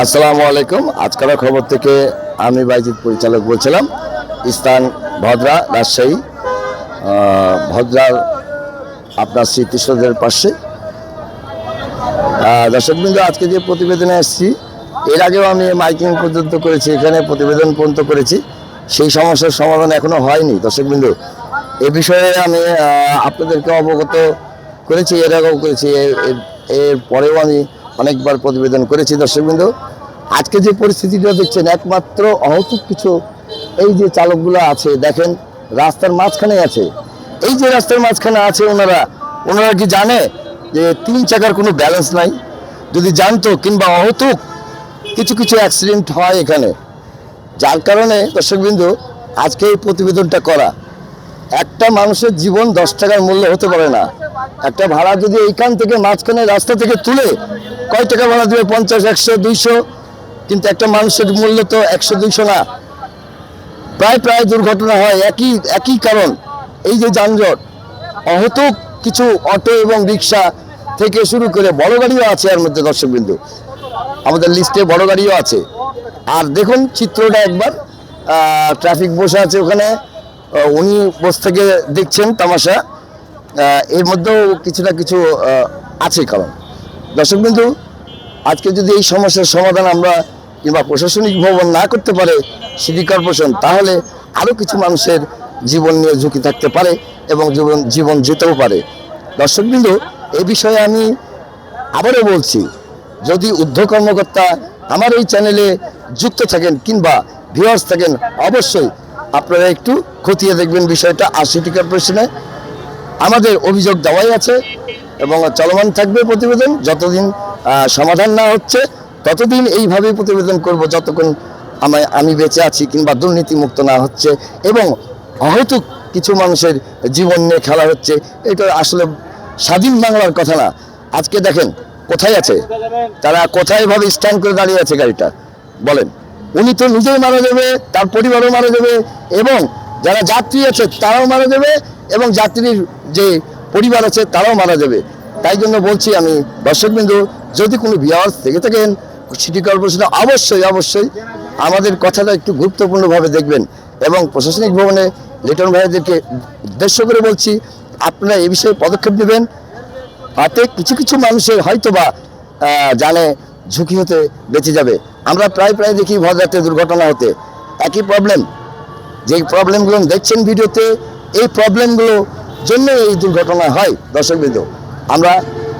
আসসালামু আলাইকুম। আজকের খবর থেকে আমি বাইজিৎ পরিচালক বলছিলাম। স্থান ভদ্রা, রাজশাহী। ভদ্রার আপনার স্মৃতিসৌধের পাশে। দর্শকবৃন্দ, আজকে যে প্রতিবেদনে এসেছি, এর আগেও আমি মাইকিং পর্যন্ত করেছি, এখানে প্রতিবেদন পর্যন্ত করেছি। সেই সমস্যার সমাধান এখনো হয়নি। দর্শকবৃন্দ, এ বিষয়ে আমি আপনাদেরকে অবগত করেছি, এর আগেও করেছি, এর পরেও আমি অনেকবার প্রতিবেদন করেছি। দর্শকবৃন্দ, আজকে যে পরিস্থিতিটা দেখছেন, একমাত্র অহতুক কিছু এই যে চালকগুলো আছে, দেখেন রাস্তার মাঝখানে আছে। এই যে রাস্তার মাঝখানে আছে, ওনারা কি জানে যে 3 চাকার কোনো ব্যালেন্স নাই? যদি জানতো, কিংবা অহতুক কিছু কিছু অ্যাক্সিডেন্ট হয় এখানে, যার কারণে দর্শকবৃন্দ আজকে এই প্রতিবেদনটা করা। একটা মানুষের জীবন 10 টাকার মূল্য হতে পারে না। একটা ভাড়া যদি এইখান থেকে মাঝখানে রাস্তা থেকে তুলে কয় টাকা ভাড়া দেবে? 50, 100, 200। কিন্তু একটা মানুষের মূল্য তো 100-200 না। প্রায় দুর্ঘটনা হয় একই কারণ, এই যে যানজট। অহতুক কিছু অটো এবং রিক্সা থেকে শুরু করে বড় গাড়িও আছে এর মধ্যে। দর্শকবৃন্দ, আমাদের লিস্টে বড় গাড়িও আছে। আর দেখুন চিত্রটা একবার, ট্রাফিক বসে আছে ওখানে, উনি বসে থেকে দেখছেন তামাশা। এর মধ্যেও কিছু না কিছু আছে কারণ। দর্শকবৃন্দু, আজকে যদি এই সমস্যার সমাধান আমরা কিংবা প্রশাসনিক ভবন না করতে পারে সিটি কর্পোরেশন, তাহলে আরও কিছু মানুষের জীবন নিয়ে ঝুঁকি থাকতে পারে এবং জীবন যেতেও পারে। দর্শকবৃন্দু, এই বিষয়ে আমি আবারও বলছি, যদি ঊর্ধ্ব কর্মকর্তা আমার এই চ্যানেলে যুক্ত থাকেন কিংবা ভিউয়ার্স থাকেন, অবশ্যই আপনারা একটু খতিয়ে দেখবেন বিষয়টা। আর সিটি কর্পোরেশনে আমাদের অভিযোগ দেওয়াই আছে এবং চলমান থাকবে প্রতিবেদন। যতদিন সমাধান না হচ্ছে ততদিন এইভাবেই প্রতিবেদন করব, যতক্ষণ আমি বেঁচে আছি কিংবা দুর্নীতিমুক্ত না হচ্ছে এবং অহেতুক কিছু মানুষের জীবন নিয়ে খেলা হচ্ছে। এটা আসলে স্বাধীন বাংলার কথা না। আজকে দেখেন কোথায় আছে তারা, কোথায় ভাবে স্ট্যান্ড করে দাঁড়িয়ে আছে গাড়িটা, বলেন। উনি তো নিজেই মারা যাবে, তার পরিবারও মারা যাবে, এবং যারা যাত্রী আছে তারাও মারা যাবে, এবং যাত্রীর যে পরিবার আছে তারাও মারা যাবে। তাই জন্য বলছি আমি, দর্শকবৃন্দু, যদি কোনো ভিউয়ার্স থেকে থাকেন সিটি কর্পোরেশনে, অবশ্যই আমাদের কথাটা একটু গুরুত্বপূর্ণভাবে দেখবেন এবং প্রশাসনিক ভবনে লিটন ভাইদেরকে উদ্দেশ্য করে বলছি, আপনারা এই বিষয়ে পদক্ষেপ নেবেন। তাতে কিছু মানুষের হয়তোবা জানে ঝুঁকি হতে বেঁচে যাবে। আমরা প্রায় দেখি ভদ্রাতে দুর্ঘটনা হতে একই প্রবলেম, যেই প্রবলেমগুলো দেখছেন ভিডিওতে, এই প্রবলেমগুলো জন্য এই দুর্ঘটনা হয়। দর্শকবৃন্দ, আমরা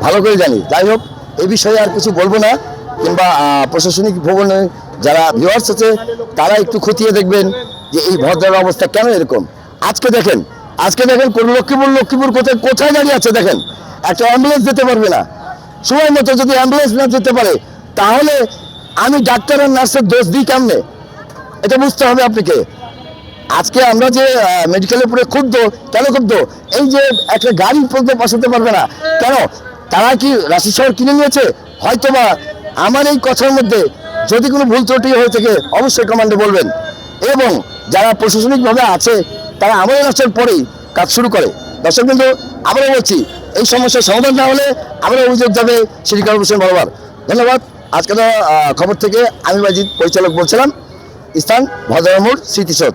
ভালো করে জানি। যাই হোক, এই বিষয়ে আর কিছু বলবো না, কিংবা প্রশাসনিক ভবনে যারা ভিউয়ার্স আছে তারা একটু খতিয়ে দেখবেন যে এই ভদ্রার অবস্থা কেন এরকম। আজকে দেখেন লক্ষ্মীপুর কোথায় দাঁড়িয়ে আছে দেখেন। একটা অ্যাম্বুলেন্স যেতে পারবে না সময় মতো। যদি অ্যাম্বুলেন্স না যেতে পারে, তাহলে আমি ডাক্তার আর নার্সের দোষ দিই কেমনে? এটা বুঝতে হবে আপনাকে। আজকে আমরা যে মেডিকেলের উপরে ক্ষুব্ধ, কেন ক্ষুব্ধ? এই যে একটা গাড়ি পর্যন্ত বসাতে পারবে না কেন? তারা কি রাশি শহর কিনে নিয়েছে? হয়তোবা আমার এই কথার মধ্যে যদি কোনো ভুল ত্রুটি হয়ে থাকে অবশ্যই কমান্ডে বলবেন। এবং যারা প্রশাসনিকভাবে আছে তারা আমাদের আসার পরেই কাজ শুরু করে। দর্শক কিন্তু আবারও বলছি, এই সমস্যার সমাধান না হলে আবারও অভিযোগ যাবে সিটি কর্পোরেশন বরাবর। ধন্যবাদ। আজকে খবর থেকে আমি বাইজিৎ পরিচালক বলছিলাম। স্থান ভদ্রামোড় স্মৃতিসৌধ।